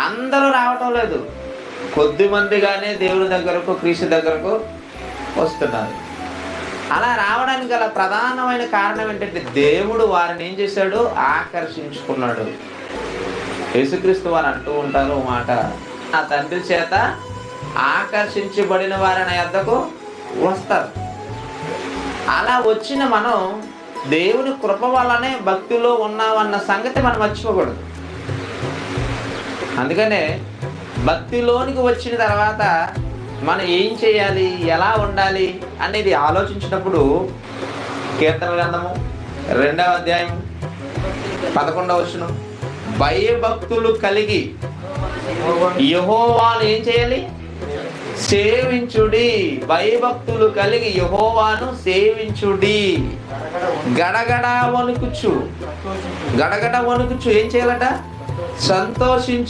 అందరూ రావటం లేదు, కొద్ది మందిగానే దేవుని దగ్గరకు, క్రీస్తు దగ్గరకు వస్తున్నారు. అలా రావడానికి గల ప్రధానమైన కారణం ఏంటంటే దేవుడు వారిని ఏం చేశాడు? ఆకర్షించుకున్నాడు. యేసుక్రీస్తు వారు అంటూ ఉంటారు మాట, ఆ తండ్రి చేత ఆకర్షించబడిన వారి నా యొద్దకు వస్తారు. అలా వచ్చిన మనం దేవుని కృప వల్లనే భక్తిలో ఉన్నామన్న సంగతి మనం మర్చిపోకూడదు. అందుకనే భక్తిలోనికి వచ్చిన తర్వాత మనం ఏం చేయాలి, ఎలా ఉండాలి అనేది ఆలోచించినప్పుడు కీర్తన గ్రంథము 2వ అధ్యాయం 11వ వచనం, భయభక్తులు కలిగి యెహోవాను ఏం చేయాలి? సేవించుడి. భయభక్తులు కలిగి యెహోవాను సేవించుడి. గడగడ వణుకుచు ఏం చేయాలట? సంతోషించు.